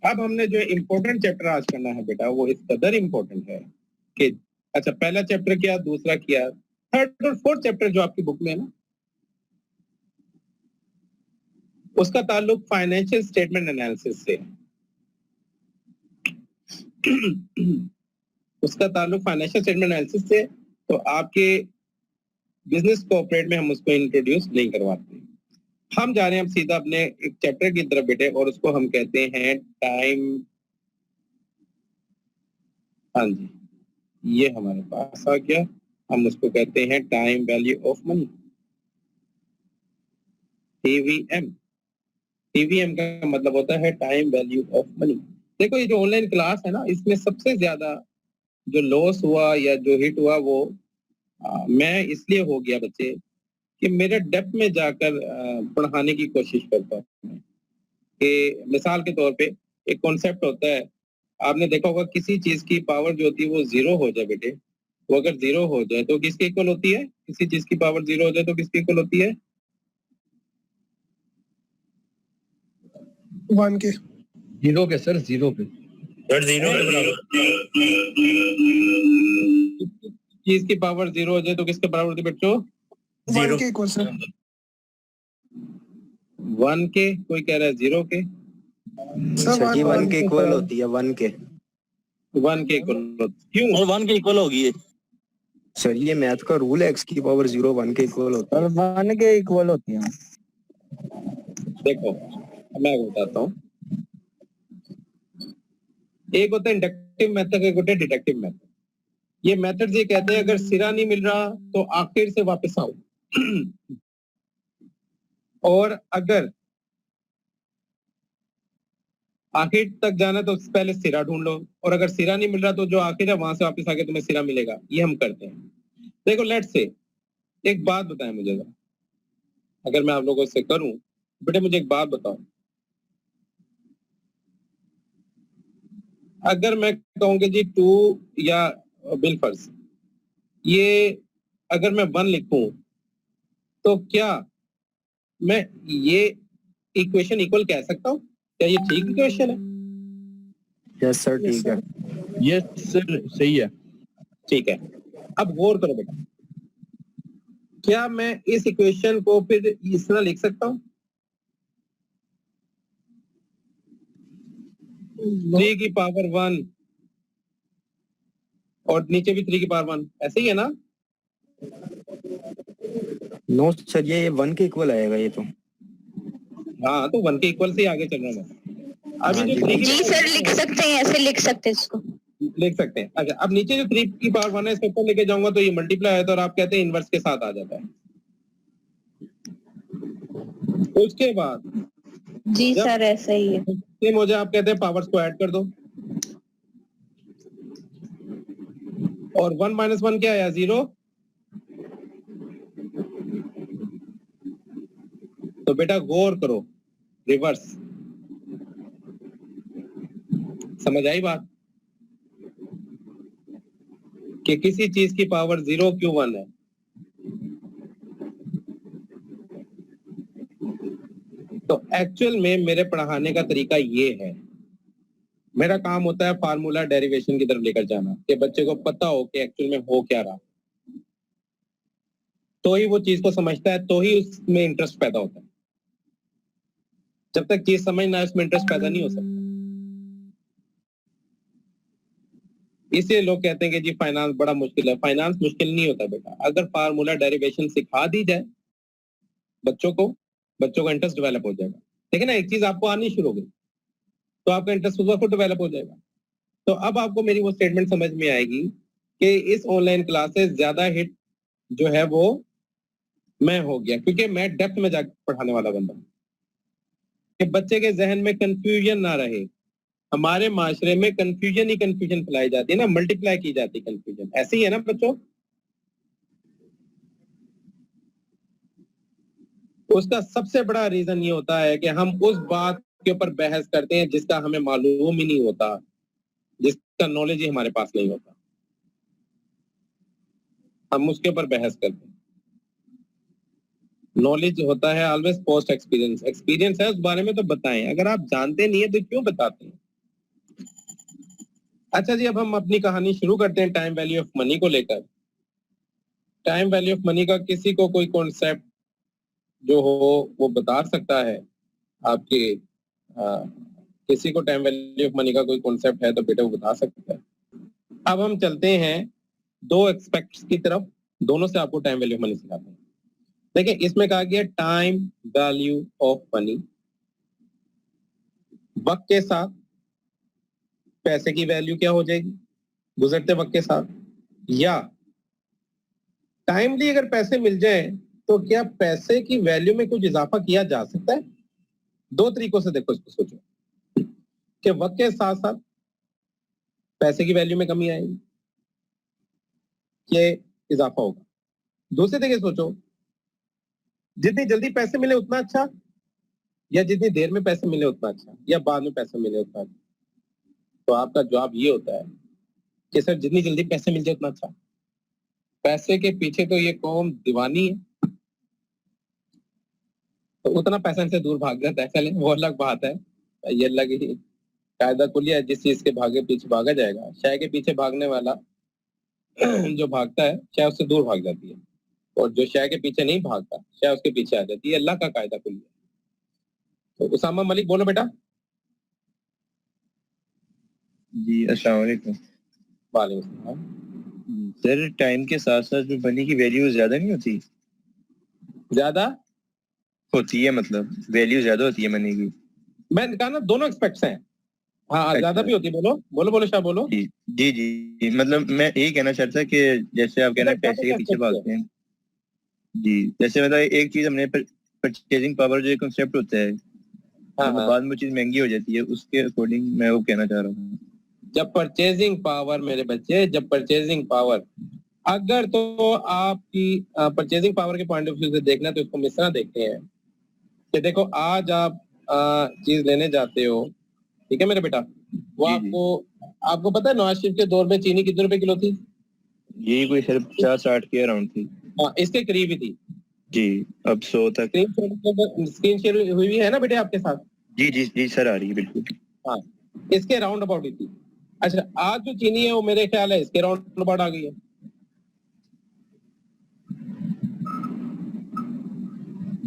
अब हमने जो इम्पोर्टेंट चैप्टर आज करना है बेटा, वो इस कदर इम्पोर्टेंट है कि अच्छा पहला चैप्टर किया, दूसरा किया, थर्ड और फोर्थ चैप्टर जो आपकी बुक में है ना, उसका ताल्लुक फाइनेंशियल स्टेटमेंट एनालिसिस से उसका ताल्लुक फाइनेंशियल स्टेटमेंट एनालिसिस से। तो आपके बिजनेस कोऑपरेट में हम उसको इंट्रोड्यूस नहीं करवाते। हम जा रहे हैं हम सीधा अपने एक चैप्टर की तरफ बेटे, और उसको हम कहते हैं टाइम। हाँ जी, ये हमारे पास आ गया। हम उसको कहते हैं time value of money, TVM. TVM का मतलब होता है टाइम वैल्यू ऑफ मनी। देखो ये जो ऑनलाइन क्लास है ना, इसमें सबसे ज्यादा जो लॉस हुआ या जो हिट हुआ वो मैं इसलिए हो गया बच्चे कि मेरे डेप्थ में जाकर पढ़ाने की कोशिश करता हूँ। कि मिसाल के तौर पे एक कॉन्सेप्ट होता है, आपने देखा होगा किसी चीज की पावर जो होती है वो जीरो हो जाए बेटे, वो अगर जीरो हो जाए तो किसके इक्वल होती है? किसी चीज की पावर जीरो हो जाए तो किसके इक्वल होती है? 1 के। जीरो के सर, जीरो पे। सर जीरो के बराबर। चीज की पावर जीरो हो जाए तो किसके बराबर होती है बच्चों? 1 के इक्वल सर। 1 के, कोई कह रहा है 0 के। सर जी 1 के इक्वल होती है, 1 के। 1 के इक्वल क्यों? और 1 के इक्वल होगी ये। सर ये मैथ का रूल है, x की पावर 0 1 के इक्वल होता है। 1 के इक्वल होती है। देखो मैं बताता हूँ, एक होता है इंडक्टिव मेथड, एक होता है डिडक्टिव मेथड। ये मेथड ये कहते हैं अगर सिरा नहीं मिल रहा तो आखिर से वापस आओ और अगर आखिर तक जाना तो पहले सिरा ढूंढ लो, और अगर सिरा नहीं मिल रहा तो जो आखिर है वहां से वापस आके तुम्हें सिरा मिलेगा। ये हम करते हैं। देखो लेट्स से एक बात बताएं मुझे, अगर मैं आप लोगों से करूं, बेटे मुझे एक बात बताओ, अगर मैं कहूँगी जी 2 या बिलफर्ज, ये अगर मैं 1 लिखूं तो क्या मैं ये इक्वेशन इक्वल कह सकता हूँ? क्या ये ठीक इक्वेशन है? यस सर, ठीक है। यस सर, सही है। ठीक है। अब गौर करो बेटा, क्या मैं इस इक्वेशन को फिर इस तरह लिख सकता हूँ? 3 की पावर 1 और नीचे भी 3 की पावर 1, ऐसे ही है ना? नो सर, ये 1 के इक्वल आएगा ये तो। हाँ तो 1 के इक्वल से ही आगे चल रहा हूँ। अभी जो 3 की जी सर लिख सकते हैं, ऐसे लिख सकते हैं इसको, लिख सकते हैं। अच्छा अब नीचे जो 3 की पावर 1 है इसको ऊपर लेके जाऊंगा तो ये मल्टीप्लाई है, तो और आप कहते हैं इनवर्स के साथ आ जाता है। उसके बाद जी सर ऐसा ही है। सेम हो जाए, आप कहते हैं पावर्स को ऐड कर दो, और 1 माइनस 1 क्या आया? 0। तो बेटा गौर करो, रिवर्स। समझ आई बात कि किसी चीज की पावर 0 क्यों 1 है? तो एक्चुअल में मेरे पढ़ाने का तरीका ये है, मेरा काम होता है फार्मूला डेरिवेशन की तरफ लेकर जाना, कि बच्चे को पता हो कि एक्चुअल में हो क्या रहा, तो ही वो चीज को समझता है, तो ही उसमें इंटरेस्ट पैदा होता है। जब तक चीज समझ ना आए उसमें इंटरेस्ट पैदा नहीं हो सकता। इसलिए लोग कहते हैं कि जी फाइनेंस बड़ा मुश्किल है। फाइनेंस मुश्किल नहीं होता बेटा, अगर फार्मूला डेरिवेशन सिखा दी जाए बच्चों का इंटरेस्ट डेवलप हो जाएगा। देखिए ना, एक चीज आपको आनी शुरू हो गई तो आपका इंटरेस्ट उस वक्त डेवलप हो जाएगा। तो अब आपको मेरी वो स्टेटमेंट समझ में आएगी कि इस ऑनलाइन क्लासेस ज्यादा हिट जो है वो मैं हो गया, क्योंकि मैं डेप्थ में जाकर पढ़ाने वाला बंदा हूं, कि बच्चे के जहन में कंफ्यूजन ना रहे। हमारे माशरे में कंफ्यूजन ही कंफ्यूजन फैलाई जाती है ना, मल्टीप्लाई की जाती है कंफ्यूजन। ऐसे ही है ना बच्चों? उसका सबसे बड़ा रीजन ये होता है कि हम उस बात के ऊपर बहस करते हैं जिसका हमें मालूम ही नहीं होता, जिसका नॉलेज ही हमारे पास नहीं होता, हम उसके ऊपर बहस करते हैं। नॉलेज होता है ऑलवेज पोस्ट एक्सपीरियंस। एक्सपीरियंस है उस बारे में तो बताएं, अगर आप जानते नहीं है तो क्यों बताते हैं? अच्छा जी, अब हम अपनी कहानी शुरू करते हैं टाइम वैल्यू ऑफ मनी को लेकर। टाइम वैल्यू ऑफ मनी का किसी को कोई कॉन्सेप्ट जो हो वो बता सकता है आपके किसी को टाइम वैल्यू ऑफ मनी का कोई कॉन्सेप्ट है तो बेटा वो बता सकता है। अब हम चलते हैं दो एक्सपेक्ट्स की तरफ, दोनों से आपको टाइम वैल्यू ऑफ मनी सिखाते हैं। देखिए इसमें कहा गया टाइम वैल्यू ऑफ मनी, वक्त के साथ पैसे की वैल्यू क्या हो जाएगी गुजरते वक्त के साथ, या टाइमली अगर पैसे मिल जाए तो क्या पैसे की वैल्यू में कुछ इजाफा किया जा सकता है। दो तरीकों से देखो इसको सोचो कि वक्त के साथ साथ पैसे की वैल्यू में कमी आएगी कि इजाफा होगा। दूसरे तरीके से सोचो, जितनी जल्दी पैसे मिले उतना अच्छा, या जितनी देर में पैसे मिले उतना अच्छा, या बाद में पैसे मिले उतना अच्छा। तो आपका जवाब ये होता है कि सर जितनी जल्दी पैसे मिल जाए उतना अच्छा। पैसे के पीछे तो ये कौम दीवानी है, तो उतना पैसा इनसे दूर भाग जाता है। चले वो अलग बात है, ये अलग ही कायदा कुलिया है, जिस चीज के भागे पीछे भागा जाएगा, शाय के पीछे भागने वाला जो भागता है शाय उससे दूर भाग जाती है, और जो शाय के पीछे नहीं भागता शाय उसके पीछे आ जाती है। अल्लाह का कायदा कुलिया। तो उसामा मलिक बोलो बेटा। जी अस्सलाम वालेकुम। वालेकुम सलाम। सर टाइम के साथ साथ जो मनी की वैल्यू ज्यादा नहीं होती? ज्यादा होती है, मतलब वैल्यू ज्यादा होती है मनी की। मैंने कहा ना दोनों एक्सपेक्ट्स हैं। हाँ अच्छा। ज्यादा भी होती है। बोलो बोलो बोलो शाह बोलो। जी जी जी, मतलब मैं यही कहना चाहता कि जैसे आप कहना पैसे के पीछे भागते हैं। जी, जैसे मतलब एक चीज हमने परचेजिंग पावर जो कंसेप्ट होता है, मतलब बाद में चीज महंगी हो जाती है, उसके अकॉर्डिंग मैं वो कहना चाह रहा हूँ। जब परचेजिंग पावर मेरे बच्चे, जब परचेजिंग पावर, अगर तो आपकी परचेजिंग पावर के पॉइंट ऑफ व्यू से देखना तो इसको हम इस तरह देखते हैं कि देखो आज आप चीज लेने जाते हो, ठीक है मेरे बेटा, वो जी, जी। आपको पता है नवाज शरीफ के दौर में चीनी कितने रुपए किलो थी? यही कोई सिर्फ 50-60 के अराउंड थी। हाँ इसके करीब ही थी। जी, अब 100 तक। स्क्रीन शेयर हुई है ना बेटे आपके साथ? जी जी जी सर, आ रही है बिल्कुल। हाँ इसके राउंड अबाउट ही थी। अच्छा आज जो चीनी है वो मेरे ख्याल है इसके राउंड अबाउट आ गई है।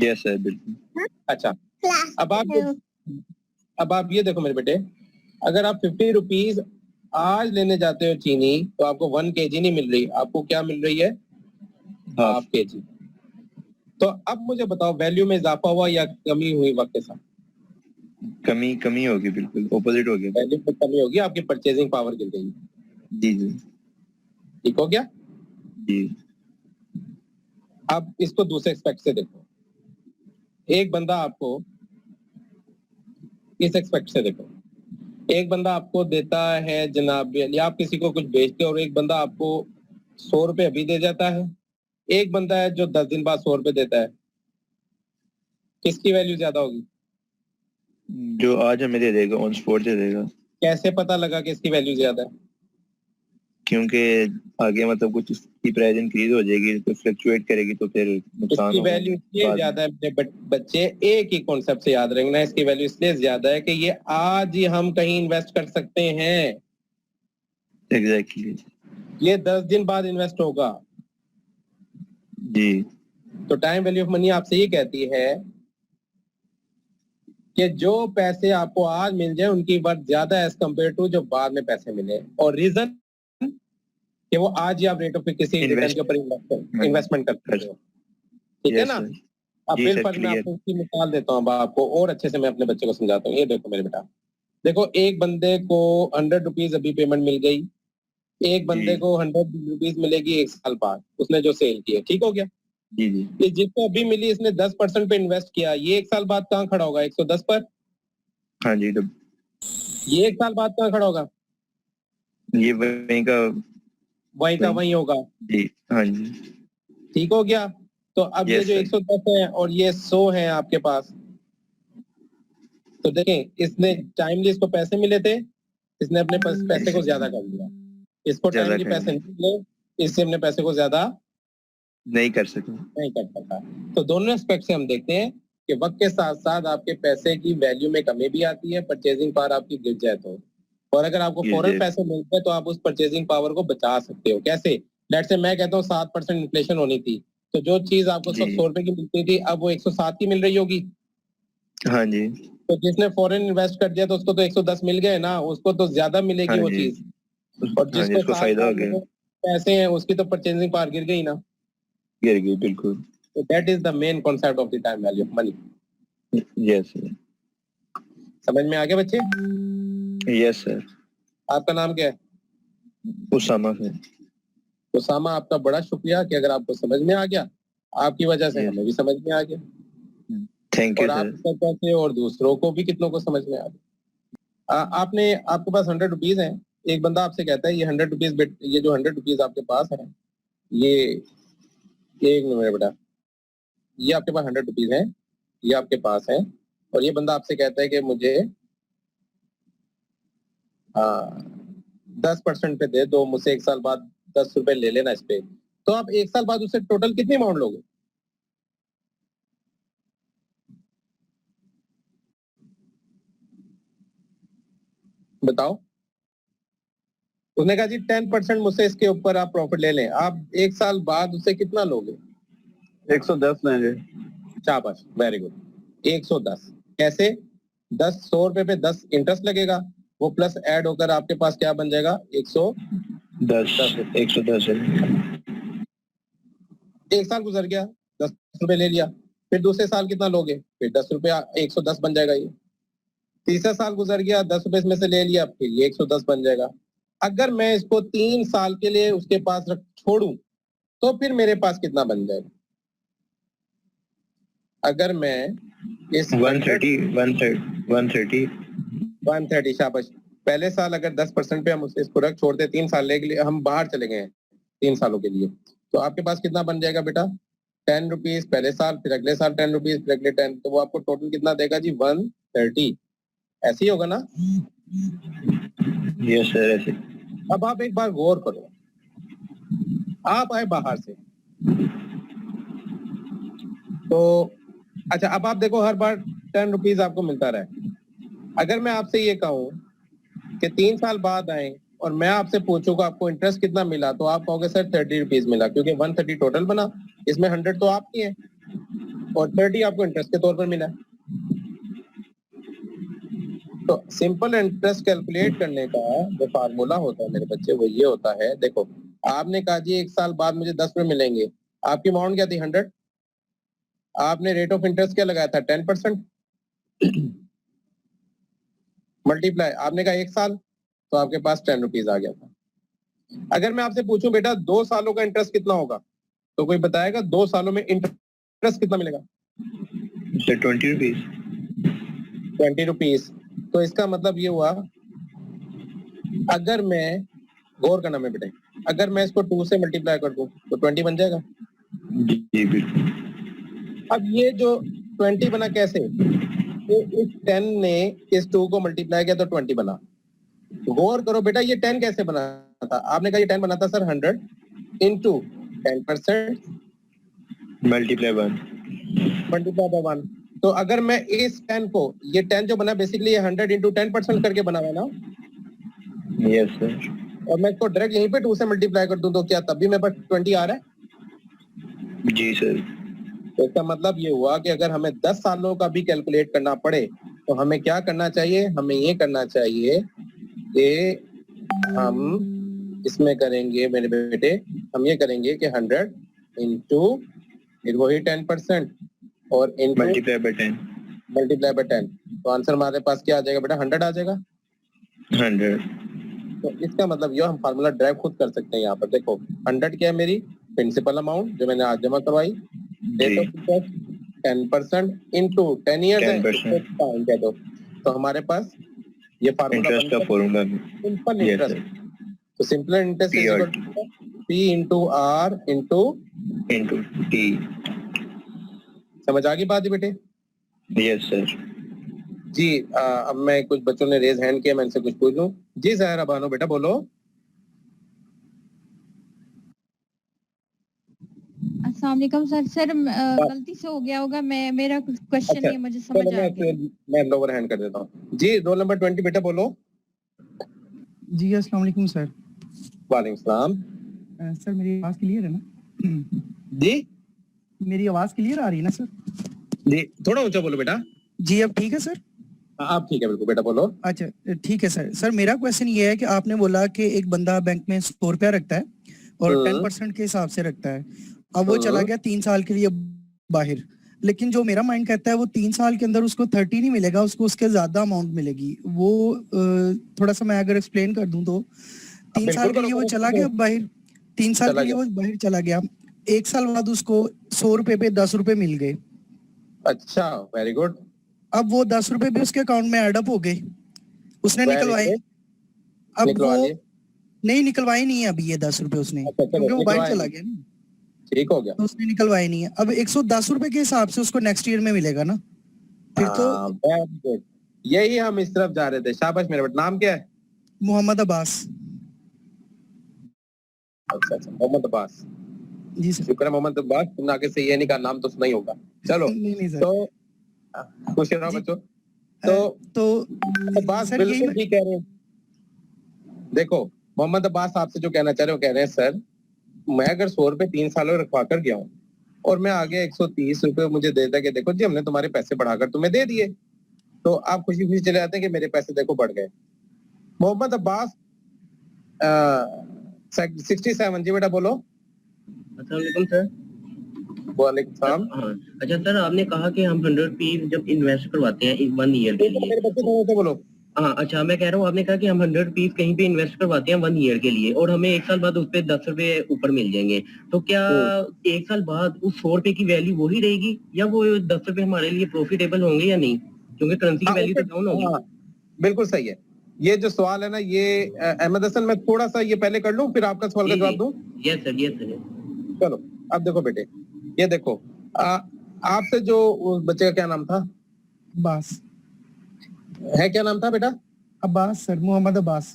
यस सर, बिल्कुल। अच्छा अब आप ये देखो मेरे बेटे, अगर आप 50 रुपीज आज लेने जाते हो चीनी तो आपको 1 kg नहीं मिल रही, आपको क्या मिल रही है? Half kg। तो अब मुझे बताओ वैल्यू में इजाफा हुआ या कमी हुई वक्त के साथ? कमी कमी होगी, बिल्कुल ऑपोजिट हो गया। वैल्यू में कमी होगी, आपकी परचेजिंग पावर गिर गई। जी जी ठीक हो गया? जी। अब इसको दूसरे एक्सपेक्ट से देखो। एक बंदा आपको इस एक्सपेक्ट से देखो, एक बंदा आपको देता है जनाब, या आप किसी को कुछ बेचते हो और एक बंदा आपको 100 रुपए अभी दे जाता है, एक बंदा है जो 10 दिन बाद 100 रुपए देता है, किसकी वैल्यू ज्यादा होगी? जो आज हमें दे देगा, ऑन स्पॉट दे देगा। कैसे पता लगा कि इसकी वैल्यू ज्यादा है? क्योंकि आगे मतलब कुछ इसकी प्राइस इंक्रीज हो जाएगी तो फ्लक्चुएट करेगी, तो फिर नुकसान इसकी होगा वैल्यू इसलिए बाद ज्यादा है मेरे बच्चे, एक ही कॉन्सेप्ट से याद रखना है, इसकी वैल्यू इसलिए ज्यादा है कि ये आज ही हम कहीं इन्वेस्ट कर सकते हैं, एग्जैक्टली। ये 10 दिन बाद इन्वेस्ट होगा। जी तो टाइम वैल्यू ऑफ मनी आपसे ये कहती है कि जो पैसे आपको आज मिल जाए उनकी वर्थ ज्यादा है एज कम्पेयर टू जो बाद में पैसे मिले, और रीजन कि वो आज ही आप रेट ऑफ किसी रिटर्न के ऊपर इन्वेस्टमेंट करते हो। ठीक है ना? अब जी बिल सर, पर मैं क्लियर। आपको उसकी मिसाल देता हूँ, अब आपको और अच्छे से मैं अपने बच्चे को समझाता हूँ। ये देखो मेरे बेटा, देखो एक बंदे को 100 रुपीज अभी पेमेंट मिल गई, एक बंदे को 100 रुपीज मिलेगी 1 साल बाद, उसने जो सेल की है, ठीक हो गया? जी जी ये जिसको अभी मिली इसने 10% पे इन्वेस्ट किया, ये 1 साल बाद कहाँ खड़ा होगा? 110 पर। हाँ जी, तो ये 1 साल बाद कहाँ खड़ा होगा? ये वहीं का वहीं का वहीं होगा। जी। हाँ जी। ठीक हो गया? तो अब ये Yes, जो sir. 110 है और ये 100 है आपके पास, तो देखें इसने टाइमली इसको पैसे मिले थे, इसने अपने पैसे को ज्यादा कर दिया, इसको ज्यादा टाइमली कर पैसे दिया। नहीं मिले, इससे अपने पैसे को ज्यादा नहीं कर सके। नहीं कर सका। तो दोनों एस्पेक्ट से हम देखते हैं कि वक्त के साथ साथ आपके पैसे की वैल्यू में कमी भी आती है, परचेजिंग पावर आपकी गिर जाए तो, और अगर आपको जी, फौरन जी। पैसे मिलते हैं तो आप उस परचेजिंग पावर को बचा सकते हो। कैसे? लेट्स से मैं कहता हूँ 7% इन्फ्लेशन होनी थी, तो जो चीज आपको जी। 100 रुपए की मिलती थी अब वो 107 की मिल रही होगी। हाँ जी, तो जिसने फॉरेन इन्वेस्ट कर दिया तो उसको तो 110 मिल गए ना, उसको तो ज्यादा मिलेगी हाँ वो जी। चीज। और हाँ जी, जिसको इसको 7 फायदा हो साल में गया। पैसे हैं उसकी तो परचेजिंग पावर गिर गई ना। गिर गई, बिल्कुल। तो that is the main concept of the time value of money. Yes समझ में आ गया बच्चे? Yes sir. आपका नाम क्या है? उसामा सर। उसामा, आपका बड़ा शुक्रिया कि अगर आपको समझ में आ गया, आपकी वजह से Yes. हमें भी समझ में आ गया थैंक यू और आप सर। कैसे और दूसरों को भी कितनों को समझ में आ गया। आपने आपके पास 100 रुपीज है, एक बंदा आपसे कहता है ये 100 रुपीज, ये जो 100 रुपीज आपके पास है, ये एक मिनट बेटा, ये आपके पास 100 रुपीज है, ये आपके पास है, और ये बंदा आपसे कहता है कि मुझे 10% पे दे दो, मुझसे 1 साल बाद 10 रुपए ले लेना इस पे। तो आप 1 साल बाद उससे टोटल कितनी अमाउंट लोगे? बताओ। उसने कहा जी 10% मुझसे इसके ऊपर आप प्रॉफिट ले लें। आप 1 साल बाद उससे कितना लोगे? 110 लेंगे। शाबाश, वेरी गुड। 110 कैसे? 100 रुपए पे 10 इंटरेस्ट लगेगा, वो प्लस ऐड होकर आपके पास क्या बन जाएगा? 110 है। 1 साल गुजर गया, 10 रुपए ले लिया, फिर दूसरे साल कितना लोगे? फिर 10 रुपया, 110 बन जाएगा ये। तीसरा साल गुजर गया, 10 रुपए इसमें से ले लिया, फिर ये 110 बन जाएगा। अगर मैं इसको 3 साल के लिए उसके पास छोड़ू तो फिर मेरे पास कितना बन जाएगा? अगर मैं इस 130 शाबाश। पहले साल अगर 10% पे हम इसको रख छोड़ते, 3 साल के लिए हम बाहर चले गए हैं 3 सालों के लिए, तो आपके पास कितना बन जाएगा बेटा? 10 रुपीज पहले साल, फिर अगले साल 10 रुपीज, फिर अगले 10, तो वो आपको टोटल कितना देगा जी? 130। ऐसे ही होगा ना? यस सर, ऐसे। अब आप एक बार गौर करो, आप आए बाहर से, तो अच्छा अब आप देखो हर बार 10 रुपीज आपको मिलता रहे। अगर मैं आपसे ये कहूँ कि 3 साल बाद आए और मैं आपसे पूछूंगा आपको इंटरेस्ट कितना मिला, तो आप कहोगे सर 30 रुपीज मिला, क्योंकि 130 टोटल बना, इसमें 100 तो आपकी है और 30 आपको इंटरेस्ट के तौर पर मिला। तो सिंपल इंटरेस्ट कैलकुलेट करने का जो फार्मूला होता है मेरे बच्चे, वो ये होता है, देखो आपने कहा जी 1 साल बाद मुझे 10 रुपए मिलेंगे, आपकी अमाउंट क्या थी? 100। आपने रेट ऑफ इंटरेस्ट क्या लगाया था? 10%। मल्टीप्लाई, आपने कहा 1 साल, तो आपके पास 10 रुपीज आ गया था। अगर मैं आपसे पूछूं बेटा 2 सालों का इंटरेस्ट कितना होगा, तो कोई बताएगा 2 सालों में इंटरेस्ट कितना मिलेगा? Sir 20 rupees. 20 रुपीज। तो इसका मतलब ये हुआ, अगर मैं गौर करना में बेटे, अगर मैं इसको 2 से मल्टीप्लाई कर दूं तो 20 बन जाएगा। जी बिल्कुल। अब ये जो 20 बना कैसे? तो इस 10 ने इस 2 को मल्टीप्लाई किया तो 20 बना। गौर करो बेटा ये 10 कैसे बना था? आपने कहा ये 10 बना था sir 100 into 10% multiply 1। Multiply by 1। तो अगर मैं इस 10 को, ये 10 जो बना बेसिकली ये 100 इंटू 10% करके बना हुआ ना, यस सर। और मैं इसको डायरेक्ट यहीं पे 2 से मल्टीप्लाई कर दूं तो क्या तब भी मेरे पास 20 आ रहा है? जी सर। तो इसका मतलब ये हुआ कि अगर हमें 10 सालों का भी कैलकुलेट करना पड़े तो हमें क्या करना चाहिए? हमें ये करना चाहिए कि हम इसमें करेंगे मेरे बेटे, हम ये करेंगे कि 100 इंटू फिर वही 10% और into multiply by 10। Multiply by 10। तो आंसर हमारे पास क्या आ जाएगा बेटा? 100 आ जाएगा। 100। तो इसका मतलब ये हम फार्मूला ड्राइव खुद कर सकते हैं। यहाँ पर देखो 100 क्या है? मेरी प्रिंसिपल अमाउंट जो मैंने आज जमा करवाई, rate of interest 10% into 10 years है, 10%। टाइम कह दो, तो हमारे पास ये फार्मूला इंटरेस्ट का formula. Simple yes interest. Sir. तो simple interest is equal to P into R into T. समझ आ गई बात बेटे? Yes sir. जी अब मैं, कुछ बच्चों ने रेज हैंड किया, मैं इनसे कुछ पूछ लूं। जी ज़ाहिरा बानो बेटा बोलो। अस्सलाम वालेकुम सर। सर गलती से हो गया होगा, मेरा क्वेश्चन अच्छा, नहीं मुझे समझ आ गया। मैं लोअर हैंड कर देता हूँ। जी रोल नंबर 20 बेटा बोलो। जी अस्सलाम वालेकुम सर। वालेकुम सलाम। सर मेरी आवाज क्लियर है ना? जी मेरी आवाज क्लियर आ रही है ना सर? जी, थोड़ा ऊंचा बोलो बेटा। जी अब ठीक है सर? आप ठीक है बिल्कुल बेटा, बोलो। अच्छा ठीक है सर। सर मेरा क्वेश्चन ये है कि आपने बोला कि एक बंदा बैंक में 100 रुपया रखता है और 10% के हिसाब से रखता है। अब वो चला गया 3 साल के लिए बाहर, लेकिन जो मेरा माइंड कहता है वो 3 साल के अंदर उसको 30 नहीं मिलेगा, उसको उसके ज्यादा अमाउंट मिलेगी। वो थोड़ा सा मैं अगर एक्सप्लेन कर दूं तो 3 साल के लिए वो चला गया बाहर, 3 साल के लिए वो बाहर चला गया, 1 साल बाद उसको 100 रुपए पे 10 रुपए मिल गए। अच्छा, वेरी गुड। अब वो 10 रुपए भी उसके अकाउंट में एड अप हो गए, उसने निकलवाए। अब वो नहीं निकलवाए नहीं है अभी ये 10 रुपए उसने, क्योंकि वो बाहर चला गया ना, ठीक हो गया। तो उसने निकलवाए नहीं है। अब 110 रुपए के हिसाब से उसको नेक्स्ट ईयर में मिलेगा ना फिर तो। वेरी गुड, यही हम इस तरफ जा रहे थे। शाबाश मेरे बेटा। नाम क्या है? मोहम्मद अब्बास। अच्छा अच्छा, मोहम्मद अब्बास। जी सर। शुक्र है मोहम्मद अब्बास, तुमने आगे से ये नहीं कहा नाम तो सुना ही होगा। चलो नहीं सर। तो खुश रहो बच्चों। तो अब्बास सर बिल्कुल ठीक कह रहे हैं। देखो मोहम्मद अब्बास आपसे जो कहना चाह रहे हो, कह रहे हैं सर मैं अगर 100 रुपए 3 सालों रखवा कर गया हूँ और मैं आगे 130 रुपए मुझे देता कि देखो जी हमने तुम्हारे पैसे बढ़ाकर तुम्हें दे दिए, तो आप खुशी खुशी चले जाते हैं कि मेरे पैसे देखो बढ़ गए। मोहम्मद अब्बास 67 जी बेटा बोलो। अस्सलाम वालेकुम सर। वालेकुम सलाम। हाँ, अच्छा सर आपने कहा कि हम 100 जब इन्वेस्ट करवाते हैं 1 ईयर के लिए। मेरे बच्चे थोड़ा सा बोलो। हाँ अच्छा, मैं कह रहा हूँ आपने कहा कि हम 100 कहीं पे इन्वेस्ट करवाते हैं 1 ईयर के लिए और हमें 1 साल बाद उस पे 10 रुपए ऊपर मिल जाएंगे, तो क्या 1 साल बाद उस 100 रुपए की वैल्यू वही रहेगी या वो 10 रुपए हमारे लिए प्रॉफिटेबल होंगे या नहीं, क्योंकि करेंसी की वैल्यू तो डाउन होगी। बिल्कुल सही है। ये जो सवाल है ना, ये अहमद हसन मैं थोड़ा सा ये पहले कर लूं फिर आपका सवाल का जवाब दूं। Yes sir, yes sir. चलो अब देखो बेटे, ये देखो आपसे जो उस बच्चे का क्या नाम था? अब्बास है, क्या नाम था बेटा? अब्बास सर, मोहम्मद अब्बास।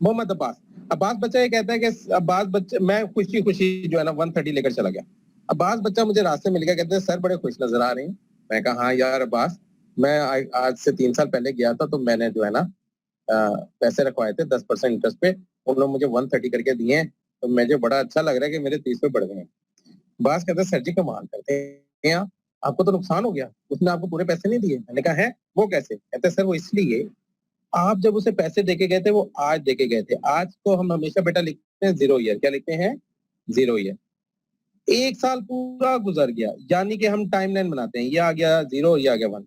मोहम्मद अब्बास। अब्बास बच्चा ये कहता है कि अब्बास बच्चे, मैं खुशी खुशी जो है ना 130 लेकर चला गया। अब्बास बच्चा मुझे रास्ते में मिल गया, कहते हैं सर बड़े खुश नजर आ रहे हैं। मैं कहा हाँ यार अब्बास, मैं आज से 3 साल पहले गया था तो मैंने जो है ना पैसे रखवाए थे 10% इंटरेस्ट पे, उन्होंने मुझे 130 करके दिए हैं, तो मुझे बड़ा अच्छा लग रहा है कि मेरे 30 पे बढ़ गए हैं। अब्बास कहते हैं सर जी कमाल करते हैं आप, आपको तो नुकसान हो गया, उसने आपको पूरे पैसे नहीं दिए। मैंने कहा है वो कैसे? कहते हैं सर वो इसलिए, आप जब उसे पैसे देके गए थे वो आज देके गए थे। आज को हम हमेशा बेटा लिखते हैं 0 ईयर। क्या लिखते हैं? 0 ईयर। 1 साल पूरा गुजर गया, यानी कि हम टाइमलाइन बनाते हैं, ये आ गया 0, ये आ गया 1।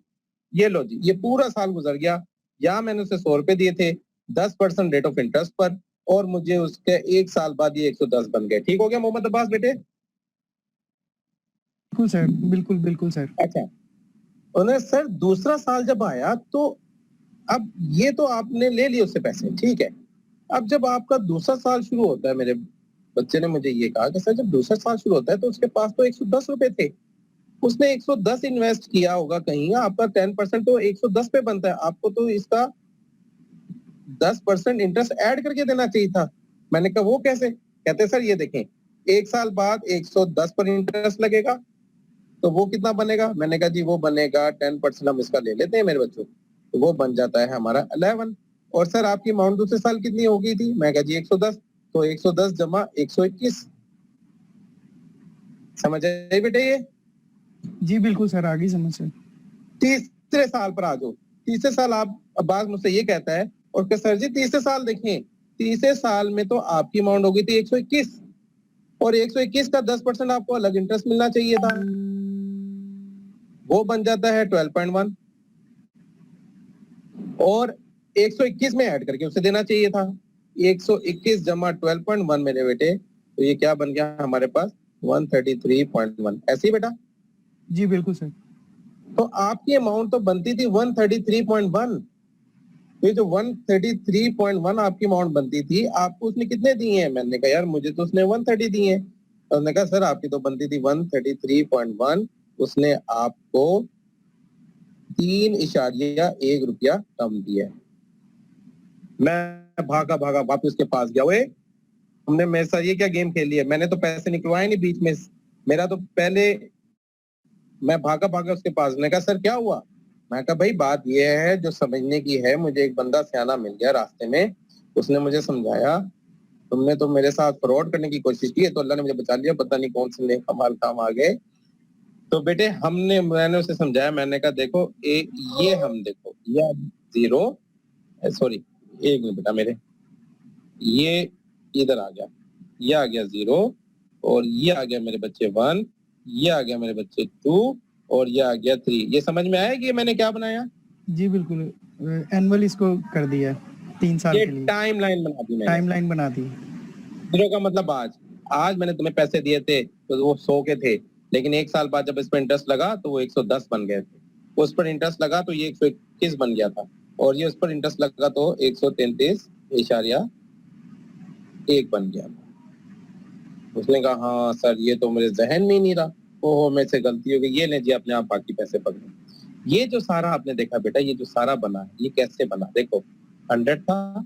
ये लो जी, ये पूरा साल गुजर गया, यहाँ मैंने उसे 100 रुपए दिए थे 10% रेट ऑफ इंटरेस्ट पर, और मुझे उसके 1 साल बाद ये 110 बन गए। ठीक हो गया मोहम्मद अब्बास बेटे? बिल्कुल सर, बिल्कुल बिल्कुल सर। अच्छा, उन्हें सर दूसरा साल जब आया तो अब ये तो आपने ले लिए उससे पैसे, ठीक है। अब जब आपका दूसरा साल शुरू होता है, मेरे बच्चे ने मुझे ये कहा कि सर जब दूसरा साल शुरू होता है तो उसके पास तो 110 रुपए थे, उसने 110 इन्वेस्ट किया होगा कहीं, आपका 10% तो 110 पे बनता है, आपको तो इसका 10% इंटरेस्ट ऐड करके देना चाहिए था। मैंने कहा वो कैसे? कहते सर ये देखें 1 साल बाद 110 पर इंटरेस्ट लगेगा तो वो कितना बनेगा? मैंने कहा जी वो बनेगा 10% हम इसका ले लेते हैं मेरे बच्चों, तो वो बन जाता है हमारा 11। और सर आपकी अमाउंट दूसरे साल कितनी हो गई थी? मैं कहा जी 110, तो 110 जमा 121। समझ आए बेटे? ये जी बिल्कुल सर, आ गई समझ सर। तीसरे साल पर आ जाओ। तीसरे साल आप अब्बास मुझसे ये कहता है, और सर जी तीसरे साल देखें, तीसरे साल में तो आपकी अमाउंट हो गई थी 121, और 121 का 10% आपको अलग इंटरेस्ट मिलना चाहिए था, वो बन जाता है 12.1, और 121 में ऐड करके उसे देना चाहिए था 121 जमा 12.1 मेरे बेटे, तो ये क्या बन गया हमारे पास? 133.1। ऐसे ही बेटा? जी बिल्कुल सर। तो आपकी अमाउंट तो बनती थी 133.1, तो ये जो 133.1 आपकी अमाउंट बनती थी, आपको उसने कितने दिए हैं? मैंने कहा यार मुझे तो उसने 130 दिए हैं। तो उसने कहा सर आपकी तो बनती थी 133.1, उसने आपको 3.1 रुपया कम दिया। मैं भागा भागा वापस उसके पास गया, ओए हमने मेरे साथ ये क्या गेम खेल लिया? मैंने तो पैसे निकलवाए नहीं बीच में, मेरा तो पहले। मैं भागा भागा उसके पास, मैंने कहा सर क्या हुआ? मैं कहा भाई बात ये है जो समझने की है, मुझे एक बंदा सियाना मिल गया रास्ते में, उसने मुझे समझाया, तुमने तो मेरे साथ फ्रॉड करने की कोशिश की है, तो अल्लाह ने मुझे बचा लिया, पता नहीं कौन से नेक कमाल काम आ गए। तो बेटे मैंने उसे समझाया, मैंने कहा देखो ये हम देखो, ये 0, सॉरी 1 मिनट बेटा मेरे, ये इधर आ गया, ये आ गया 0, और ये आ गया मेरे बच्चे 1, ये आ गया मेरे बच्चे 2, और ये आ गया 3। ये समझ में आया कि मैंने क्या बनाया? जी बिल्कुल, एनुअल इसको कर दिया है 3 साल ये के लिए, टाइमलाइन बना दी मैंने। टाइमलाइन बना दी। 0 का मतलब आज मैंने तुम्हें पैसे दिए थे तो वो 100 के थे, लेकिन 1 साल बाद जब इस पर इंटरेस्ट लगा तो वो 110 बन गए थे। उस पर इंटरेस्ट लगा तो ये 121 बन गया था, और ये उस पर इंटरेस्ट लगा तो 133.1 बन गया था। उसने कहा हाँ सर, ये तो मेरे जहन में ही नहीं रहा, ओहो मेरे से गलती हो गई, ये ले जी अपने आप बाकी पैसे पकड़े। ये जो सारा आपने देखा बेटा, ये जो सारा बना है, ये कैसे बना? देखो 100 था,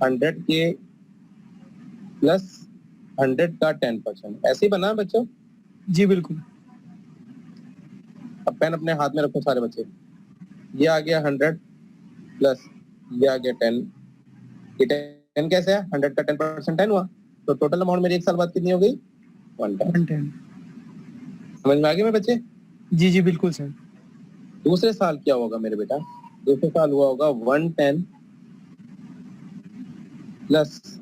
100 के प्लस 100 का 10%, ऐसे ही बना बच्चों। जी बिल्कुल। अब पेन अपने हाथ में रखो सारे बच्चे, ये आ गया 100 प्लस ये आ गया 10, ये 10 कैसे है? 100 का 10% 10 हुआ, तो टोटल अमाउंट मेरी 1 साल बाद कितनी हो गई? 110। 110। समझ में आ गया मेरे बच्चे? जी जी बिल्कुल सर। दूसरे साल क्या होगा मेरे बेटा? दूसरे साल हुआ होगा 110 प्लस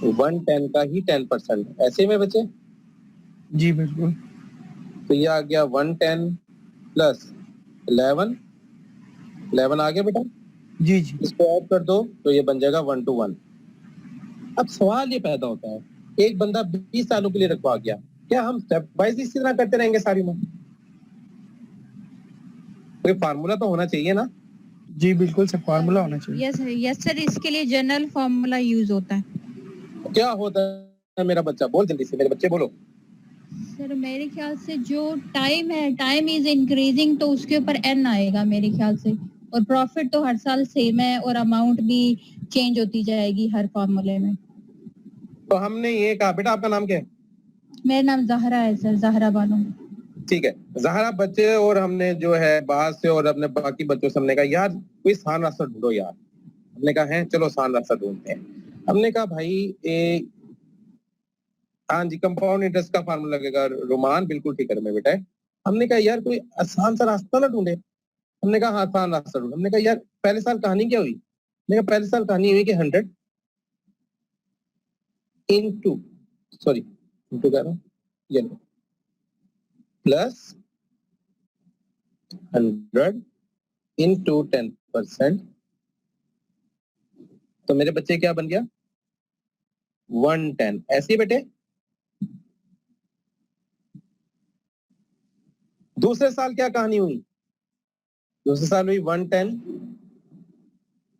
110 का ही 10%, ऐसे में बच्चे? जी बिल्कुल। तो ये आ गया 110 प्लस 11 आ गया बेटा। जी जी। इसको ऐड कर दो तो ये बन जाएगा 1 to 1। अब सवाल ये पैदा होता है, एक बंदा 20 सालों के लिए रखवा गया, क्या हम स्टेप वाइज इसी तरह करते रहेंगे सारी में? कोई फार्मूला तो होना चाहिए ना? जी बिल्कुल सर, फार्मूला होना चाहिए। यस सर, इसके लिए जनरल फार्मूला यूज होता है। क्या होता है मेरा बच्चा? बोल जल्दी से, मेरे बच्चे बोलो। सर मेरे ख्याल से जो टाइम है, टाइम इज इंक्रीजिंग, तो उसके ऊपर एन आएगा मेरे ख्याल से, और प्रॉफिट तो हर साल सेम है, और अमाउंट भी चेंज होती जाएगी हर फॉर्मूले में। तो हमने ये कहा, बेटा आपका नाम क्या है? मेरा नाम जहरा है सर, जहरा बानो। ठीक है जहरा बच्चे, और हमने जो है बाहर से और अपने बाकी बच्चों से हमने कहा यार कोई आसान रास्ता ढूंढो यार। हमने कहा है चलो आसान रास्ता ढूंढते हैं। हमने कहा भाई हाँ जी, कंपाउंड इंटरेस्ट का फार्मूला लगेगा। रोमान बिल्कुल ठीक है मेरे बेटा। हमने कहा यार कोई आसान सा रास्ता ना ढूंढे। हमने कहा हाँ आसान रास्ता ढूंढे। हमने कहा यार पहले साल कहानी क्या हुई? हमने कहा पहले साल कहानी हुई कि 100 इंटू कह रहा हूँ ये प्लस 100 इंटू 10%, तो मेरे बच्चे क्या बन गया? 110। ऐसे ही बेटे। दूसरे साल क्या कहानी हुई? दूसरे साल हुई 110,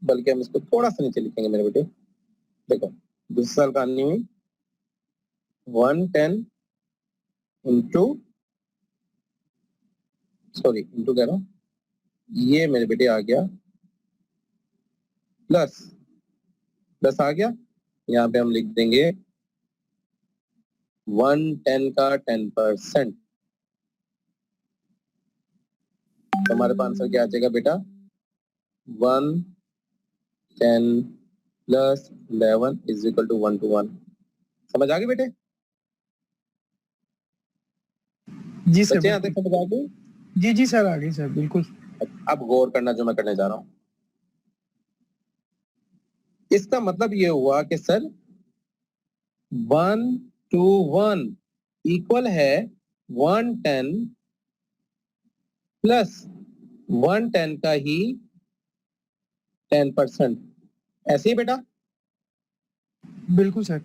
बल्कि हम इसको थोड़ा सा नीचे लिखेंगे मेरे बेटे। देखो दूसरे साल कहानी हुई 110 इंटू कह रहा हूं, ये मेरे बेटे आ गया प्लस आ गया। यहाँ पे हम लिख देंगे 110 का 10%। तो हमारे पास आंसर क्या आ जाएगा बेटा? 110 plus 11 is equal to 1 to 1। समझ आ गई बेटे? जी सर। बच्चे यहाँ तक समझ आ गई? जी जी सर, आ गई सर, बिल्कुल। अब गौर करना जो मैं करने जा रहा हूं। इसका मतलब ये हुआ कि सर 1 to 1 इक्वल है 110 प्लस 110 का ही 10%। ऐसे ही बेटा? बिल्कुल सर।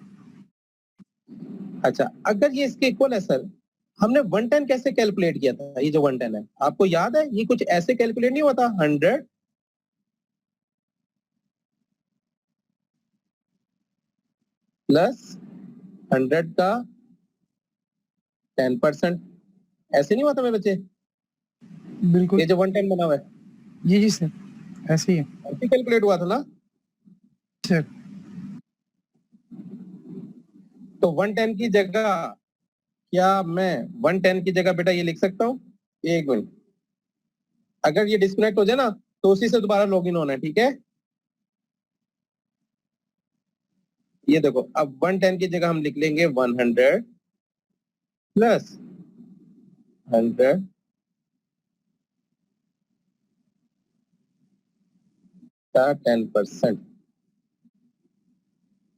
अच्छा अगर ये इसके इक्वल है सर, हमने 110 कैसे कैलकुलेट किया था? ये जो 110 है आपको याद है? ये कुछ ऐसे कैलकुलेट नहीं हुआ था। 100 प्लस 100 का 10%, ऐसे नहीं हुआ था मेरे बच्चे? बिल्कुल। ये जो 110 बना हुआ है जी जी सर, ऐसे ही है ऐसे कैलकुलेट हुआ था ना सर। तो 110 की जगह क्या मैं 110 की जगह बेटा ये लिख सकता हूँ? एक मिनट, अगर ये डिस्कनेक्ट हो जाए ना तो उसी से दोबारा लॉगिन होना है, ठीक है। ये देखो अब 110 की जगह हम लिख लेंगे 100 प्लस 100 का 10%,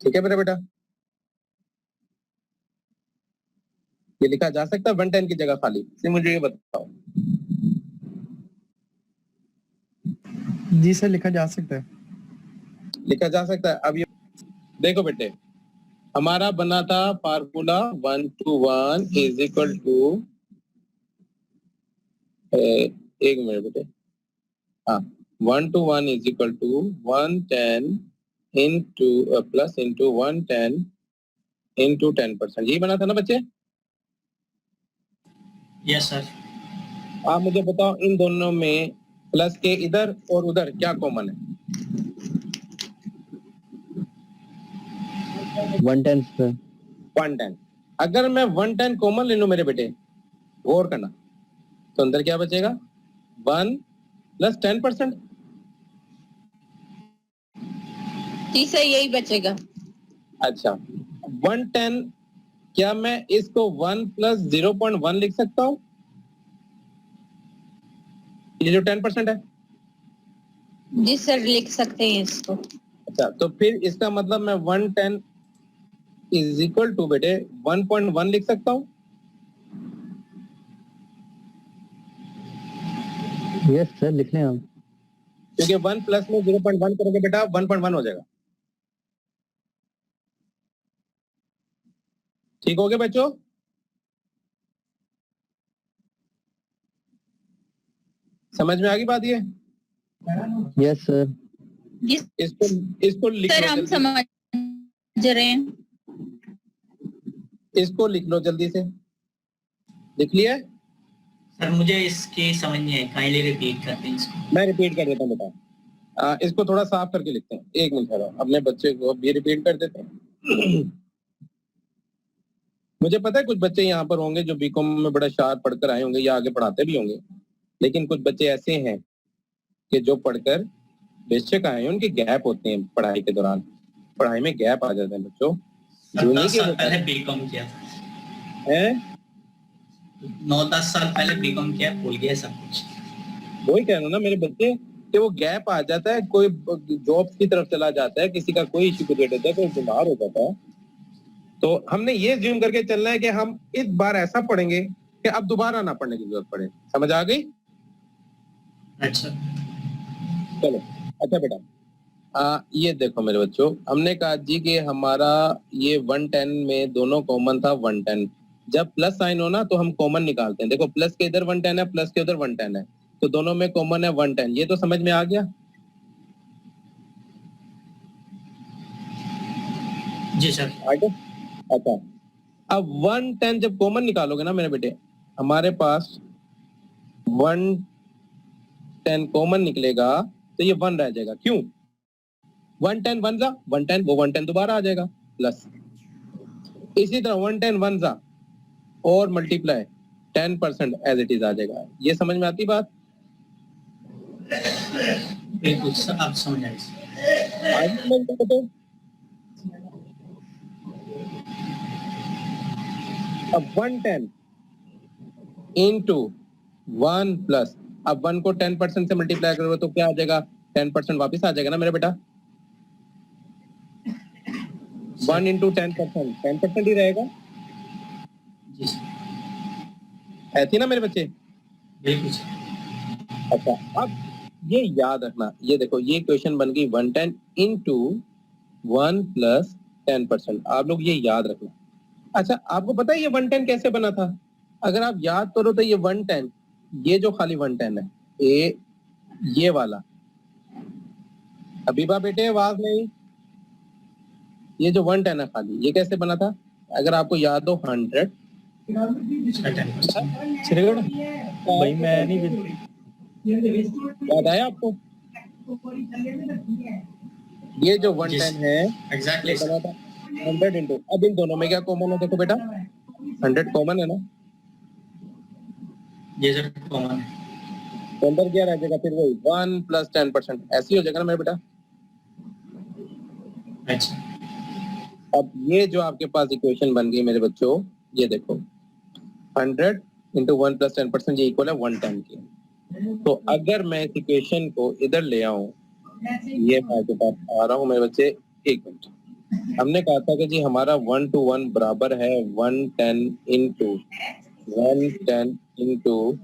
ठीक है मेरा बेटा। ये लिखा जा सकता है 110 की जगह खाली, सिर्फ मुझे ये बताओ। जी सर लिखा जा सकता है। लिखा जा सकता है। अब ये देखो बेटे, हमारा बना था formula 1 to 1 is equal to, एक मिनट बेटे, हाँ 1 to 1 is equal to 110 into plus into 110 into 10%, यही बना था ना बच्चे? Yes sir. आप मुझे बताओ इन दोनों में प्लस के इधर और उधर क्या कॉमन है? 110 सर। 110। अगर मैं 110 कॉमन ले लूं मेरे बेटे, गौर करना, तो अंदर क्या बचेगा? 1 प्लस 10%। जी सर यही बचेगा। अच्छा 110, क्या मैं इसको 1 प्लस 0.1 लिख सकता हूं? ये जो 10% है। जी सर लिख सकते हैं इसको। अच्छा तो फिर इसका मतलब मैं 110 इज इक्वल टू बेटे 1.1 लिख सकता हूं? यस सर लिख लें हम। क्योंकि 1 प्लस में 0.1 करोगे बेटा 1.1 हो जाएगा। ठीक हो गया बच्चों? समझ में आ गई बात ये? Yes sir. इसको लिख सर लो हम जल्दी। समझ रहे हैं। इसको लिख लो जल्दी से। लिख लिया? सर मुझे इसकी समझ नहीं आई, काइंडली रिपीट करते हैं इसको। मैं रिपीट कर देता हूँ बेटा, इसको थोड़ा साफ करके लिखते हैं। एक मिनट ठहरो, अपने बच्चे को भी रिपीट कर देते हैं। मुझे पता है कुछ बच्चे यहाँ पर होंगे जो बीकॉम में बड़ा शार्प पढ़कर आए होंगे या आगे पढ़ाते भी होंगे, लेकिन कुछ बच्चे ऐसे हैं कि जो पढ़कर बेशक आए हैं, उनके गैप होते हैं पढ़ाई के दौरान, पढ़ाई में गैप आ जाते हैं बच्चों। 10 साल पहले बीकॉम किया था, है 9-10 साल पहले बीकॉम किया, भूल गया सब कुछ। वही कह रहा हूँ ना मेरे बच्चे, कि वो गैप आ जाता है, कोई जॉब की तरफ चला जाता है, किसी का कोई इश्यू क्रिएट होता है, कोई बीमार हो जाता है, तो हमने ये ज्यूम करके चलना है कि हम इस बार ऐसा पढ़ेंगे कि अब दोबारा ना पढ़ने की जरूरत पड़े। समझ आ गई? अच्छा चलो अच्छा बेटा, ये देखो मेरे बच्चों, हमने कहा जी कि हमारा ये 110 में दोनों कॉमन था 110। जब प्लस साइन हो ना तो हम कॉमन निकालते हैं। देखो प्लस के इधर 110 है, प्लस के उधर 110 है, तो दोनों में कॉमन है 110। ये तो समझ में आ गया? जी सर। आगे अच्छा, अब 110 जब कॉमन निकालोगे ना मेरे बेटे, हमारे पास 110 कॉमन निकलेगा तो ये 1 रह जाएगा। क्यों? 110 1 जा 110, वो 110 दोबारा आ जाएगा प्लस। इसी तरह 110 1 जा और मल्टीप्लाई 10% एज इट इज आ जाएगा। ये समझ में आती बात? बिल्कुल सर, आप समझ आए। आगे समझ में आते? अब 110 इंटू 1 प्लस, अब 1 को 10% से मल्टीप्लाई करोगे तो क्या आ जाएगा? 10% वापस आ जाएगा ना मेरे बेटा। 1 इंटू 10%, 10% ही रहेगा। जी सर ऐसी ना मेरे बच्चे? बिल्कुल सर। अच्छा अब ये याद रखना, ये देखो ये क्वेश्चन बन गई 110 इंटू 1 प्लस 10%। आप लोग ये याद रखना। अच्छा आपको पता है ये 110 कैसे बना था? अगर आप याद करो तो ये 110, ये जो खाली 110 है, ये वाला, अभी बा बेटे आवाज नहीं, ये जो 110 है खाली, ये कैसे बना था? अगर आपको याद हो 100 भाई मैं नहीं याद आया आपको? ये जो 110 है एग्जैक्टली ये बना था 100 इंटू, अब इन दोनों में क्या कॉमन है? देखो बेटा 100 कॉमन है ना, ये सर कॉमन है। तो अंदर क्या रह जाएगा फिर वही 1 + 10%, ऐसे ही हो जाएगा ना मेरे बेटा। अच्छा अब ये जो आपके पास इक्वेशन बन गई मेरे बच्चों, ये देखो 100 × 1 + 10% ये इक्वल है 110 के। तो अगर मैं इस इक्वेशन को इधर ले आऊं, ये मैं आपके पास आ रहा हूं मेरे बच्चे, एक मिनट। हमने कहा था कि जी हमारा 1 to 1 बराबर है 110 × 110 × 10।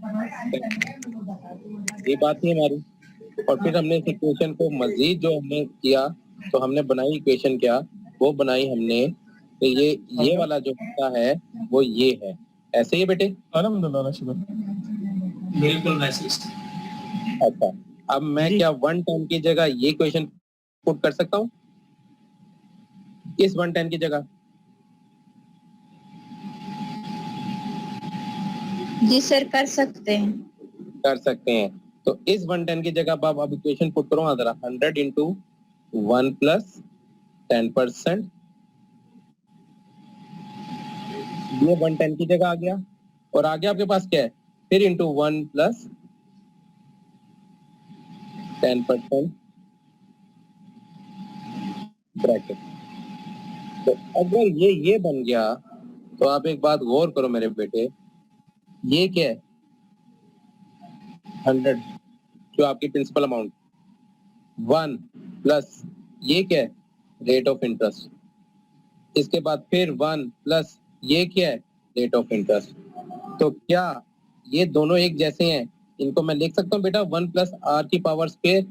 ये बात थी हमारी। और फिर हमने इस इक्वेशन को मजीद जो हमने किया, तो हमने बनाई इक्वेशन क्या, वो बनाई हमने तो ये वाला जो होता है वो ये है, ऐसे ही बेटे। बिल्कुल वैसे ही। अच्छा, अब मैं क्या 110 की जगह ये इक्वेशन पुट कर सकता हूँ इस 110 की जगह? जी सर कर सकते हैं। कर सकते हैं। तो इस 110 की जगह अब इक्वेशन पुट करो हाँ जरा, 100 × 1 + 10%, ये 110 की जगह आ गया। और आगे आपके पास क्या है, फिर इंटू 1 + 10% ब्रैकेट। तो अगर ये बन गया, तो आप एक बात गौर करो मेरे बेटे, ये क्या है 100 जो आपकी प्रिंसिपल अमाउंट, 1 प्लस ये क्या है रेट ऑफ इंटरेस्ट, इसके बाद फिर 1 प्लस ये क्या है रेट ऑफ इंटरेस्ट। तो क्या ये दोनों एक जैसे हैं? इनको मैं लिख सकता हूँ बेटा 1 + r की पावर स्क्वायर,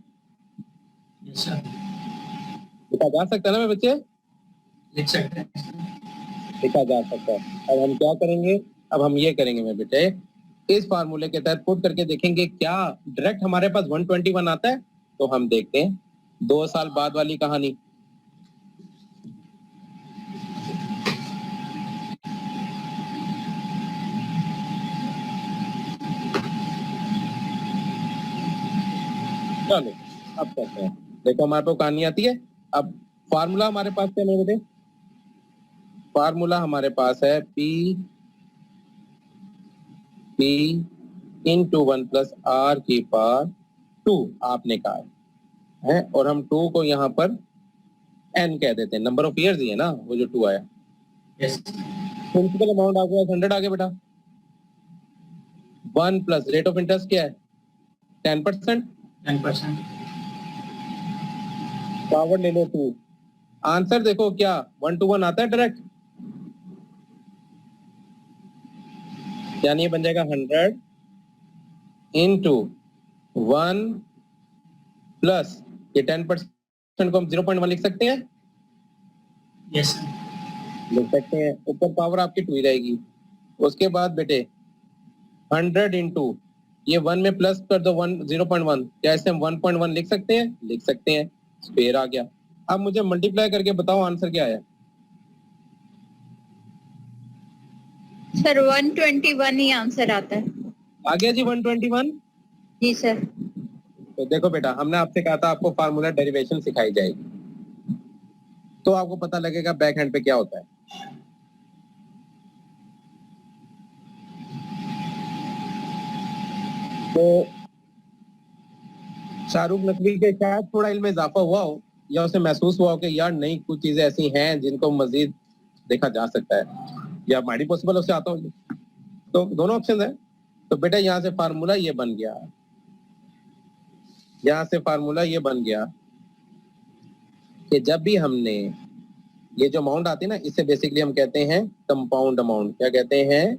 यस सर लिखा जा सकता है ना मेरे बच्चे? लिख सकते हैं। लिखा जा सकता है। अब हम क्या करेंगे, अब हम ये करेंगे मेरे बेटे, इस फार्मूले के तहत पुट करके देखेंगे क्या डायरेक्ट हमारे पास 121 आता है। तो हम देखते हैं 2 साल बाद वाली कहानी। चलो अब करते हैं, देखो हमारे पास कहानी आती है। अब फार्मूला हमारे पास क्या है बेटे, फार्मूला हमारे पास है P × 1 + r की पावर 2 आपने कहा है, और हम 2 को यहाँ पर n कह देते हैं, नंबर ऑफ ईयर्स ही है ना वो जो 2 आया। यस प्रिंसिपल अमाउंट आ गया 100 आ गया बेटा, 1 प्लस रेट ऑफ इंटरेस्ट क्या है 10%, 10%। पावर ले लो 2। आंसर देखो क्या 1 to 1 आता है डायरेक्ट, यानी ये बन जाएगा 100 × 1 प्लस ये 10% को हम 0.1 लिख सकते हैं, यस सर लिख सकते हैं। ऊपर पावर आपकी 2 ही रहेगी। उसके बाद बेटे 100 × ये 1 में प्लस कर दो 1 0.1, क्या इसे हम 1.1 लिख सकते हैं? लिख सकते हैं, स्क्वायर आ गया। अब मुझे मल्टीप्लाई करके बताओ आंसर क्या आया। सर 121 ही आंसर आता है। आ गया जी 121। जी सर। तो देखो बेटा, हमने आपसे कहा था आपको फार्मूला डेरिवेशन सिखाई जाएगी, तो आपको पता लगेगा बैक हैंड पे क्या होता है। तो शाहरुख नकवी के शायद थोड़ा इल्म में इजाफा हुआ हो, या उसे महसूस हुआ हो कि यार नहीं कुछ चीजें ऐसी हैं जिनको मजीद देखा जा सकता है, या माइडी पॉसिबल उसे आता हो। तो दोनों ऑप्शन है। तो बेटा यहाँ से फार्मूला ये बन गया, यहाँ से फार्मूला ये बन गया कि जब भी हमने ये जो अमाउंट आती है ना, इसे बेसिकली हम कहते हैं कंपाउंड अमाउंट। क्या कहते हैं?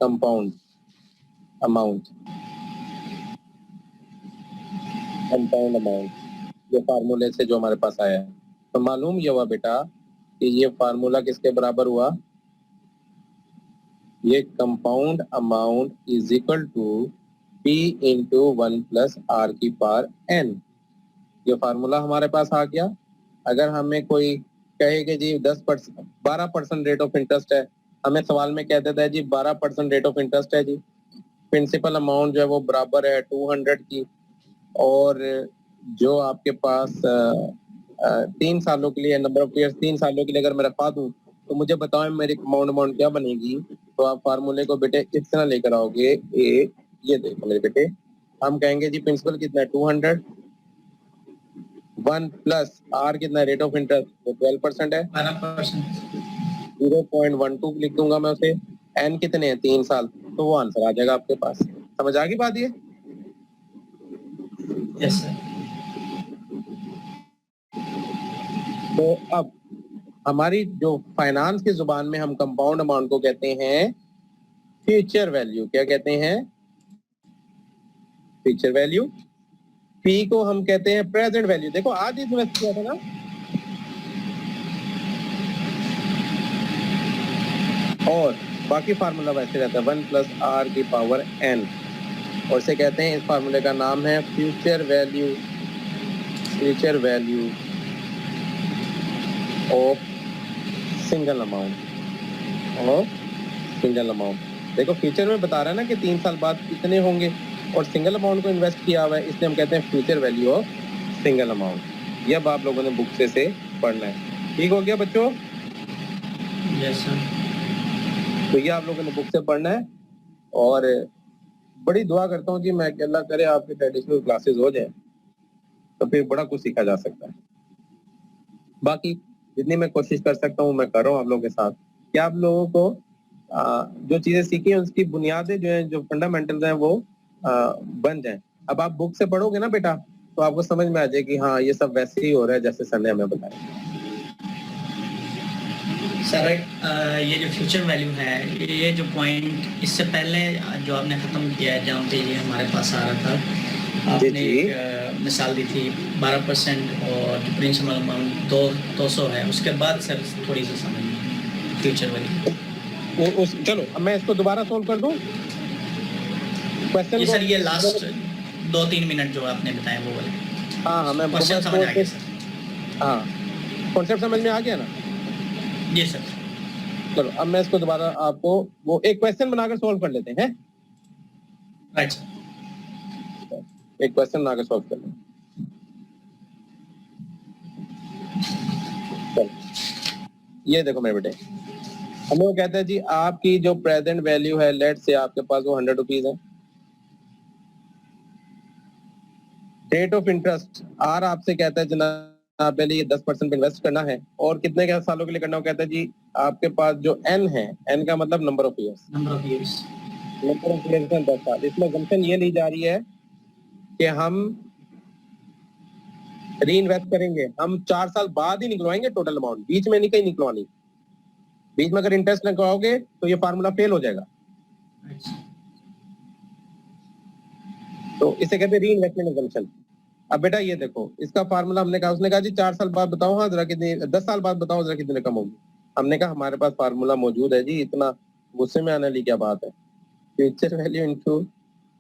कंपाउंड अमाउंट, कंपाउंड अमाउंट, ये फार्मूले से जो हमारे पास आया है। तो मालूम ये हुआ बेटा कि ये फार्मूला किसके बराबर हुआ, ये compound amount is equal to P × 1 + r की पावर n। ये फार्मूला हमारे पास आ गया। अगर हमें कोई कहे कि जी 10% 12% रेट ऑफ इंटरेस्ट है, हमें सवाल में कह देता है जी 12% रेट ऑफ इंटरेस्ट है जी, प्रिंसिपल अमाउंट जो है वो बराबर है 200 की, और जो आपके पास 3 सालों के लिए नंबर ऑफ ईयर्स 3 सालों के लिए अगर मैं रखवा दूं, तो मुझे बताओ मेरी कंपाउंड अमाउंट क्या बनेगी। तो आप फार्मूले को बेटे इस तरह लेकर आओगे, ये देखो मेरे बेटे, हम कहेंगे जी प्रिंसिपल कितना है 200, 1 प्लस आर कितना है रेट ऑफ इंटरेस्ट वो 12% है, 12%। 0.12 लिख दूंगा मैं उसे, एन कितने हैं 3 साल, तो वो आंसर आ जाएगा आपके पास। समझ आ गई बात ये? Yes sir. तो अब हमारी जो फाइनेंस की जुबान में हम कंपाउंड अमाउंट को कहते हैं फ्यूचर वैल्यू। क्या कहते हैं? Future value. पी को हम कहते हैं प्रेजेंट वैल्यू। देखो आज इन्वेस्ट किया था ना, और बाकी फार्मूला वैसे रहता है 1 प्लस आर की पावर एन, और इसे कहते हैं, इस फार्मूले का नाम है future value. Future value of single amount, of single amount. देखो फ्यूचर में बता रहा है ना कि 3 साल बाद कितने होंगे, और सिंगल अमाउंट को इन्वेस्ट किया हुआ है, इसलिए हम कहते हैं future value of single amount. ये अब आप लोगों ने बुक से पढ़ना है। ठीक हो गया बच्चों? Yes sir. तो ये आप लोगों ने बुक से पढ़ना है, और बड़ी दुआ करता हूँ जी मैं कि अल्लाह करे आपके ट्रेडिशनल क्लासेस हो जाए, तो फिर बड़ा कुछ सीखा जा सकता है। बाकी जितनी मैं कोशिश कर सकता हूँ मैं कर रहा हूँ आप लोगों के साथ, कि आप लोगों को जो चीजें सीखी हैं उसकी बुनियादें जो हैं, जो फंडामेंटल्स हैं वो बन जाएं। अब आप बुक से पढ़ोगे ना बेटा, तो आपको समझ में आ जाए कि हाँ ये सब वैसे ही हो रहा है जैसे सर ने हमें बताया। सर ये जो फ्यूचर वैल्यू है, ये जो पॉइंट इससे पहले जो आपने ख़त्म किया है, जहाँ पे ये हमारे पास आ रहा था, आपने एक मिसाल दी थी 12% और जो प्रिंसिपल अमाउंट 200 है, उसके बाद सर थोड़ी सी समझ फ्यूचर वैल्यू चलो अब मैं इसको दोबारा सोल्व कर दूं क्वेश्चन। सर ये लास्ट 2-3 मिनट जो आपने बताया वो वाले। हाँ मैं क्वेश्चन समझ आ गया सर। हाँ कॉन्सेप्ट समझ में आ गया ना? जी सर। चलो अब मैं इसको दोबारा आपको वो एक क्वेश्चन बनाकर सॉल्व कर लेते हैं। राइट। एक क्वेश्चन बनाकर सॉल्व कर लेते हैं। ये देखो मेरे बेटे, हमें वो कहता है जी आपकी जो प्रेजेंट वैल्यू है, लेट से आपके पास वो 100 रुपीज है। रेट ऑफ इंटरेस्ट आर आपसे कहता है जनाब पहले ये 10% इन्वेस्ट करना है, और कितने के सालों के लिए करना है? कहता है जी आपके पास जो एन है, एन का मतलब number of years, number of years 10 साल। इसमें असम्पशन ये ली जा रही है कि हम री इन्वेस्ट करेंगे, हम 4 साल बाद ही निकलवाएंगे टोटल अमाउंट, बीच में नहीं कहीं निकलवानी। बीच में अगर इंटरेस्ट निकलवाओगे तो ये फार्मूला फेल हो जाएगा। तो इसे कहते हैं री इन्वेस्टमेंट असम्पशन। अब बेटा ये देखो इसका फार्मूला हमने कहा, उसने कहा जी 4 साल बाद बताओ, हाँ जरा कितनी, 10 साल बाद बताओ जरा कितने रकम होगी। हमने कहा हमारे पास फार्मूला मौजूद है जी, इतना गुस्से में आने वाली क्या बात है। Future value into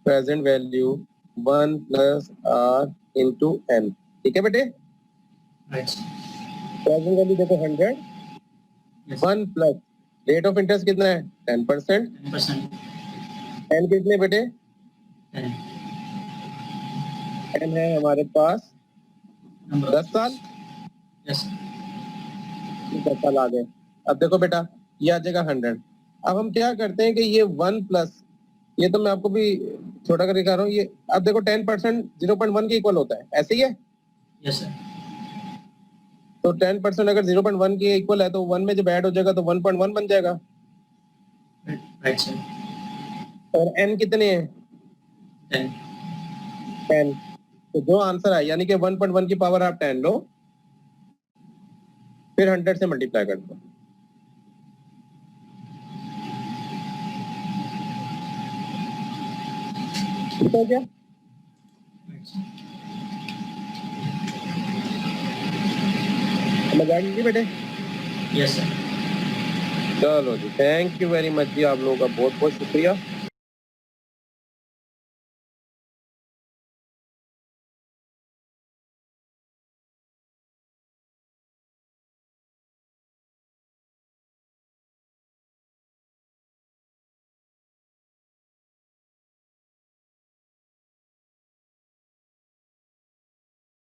present value 1 plus r into n. ठीक है बेटे? प्रेजेंट वैल्यू देखो 100, 1 प्लस रेट ऑफ इंटरेस्ट कितना है 10%, एन कितने बेटे? एन है हमारे पास 10 साल। 10 साल आ गए। अब देखो बेटा ये आ जाएगा 100। अब हम क्या करते हैं कि ये 1 प्लस, ये तो मैं आपको भी छोटा करके कह रहा हूँ, ये अब देखो 10% 0.1 के इक्वल होता है, ऐसे ही है। Yes sir. तो 10% अगर 0.1 के इक्वल है तो 1 में जब ऐड हो जाएगा तो 1.1 बन जाएगा। Right sir. और एन कितने हैं? 10। तो जो आंसर है यानी कि 1.1 की पावर आप 10 लो, फिर 100 से मल्टीप्लाई कर दो। ठीक हो गया? समझ आ गई बेटे? Yes sir. चलो जी, थैंक यू वेरी मच जी, आप लोगों का बहुत बहुत शुक्रिया।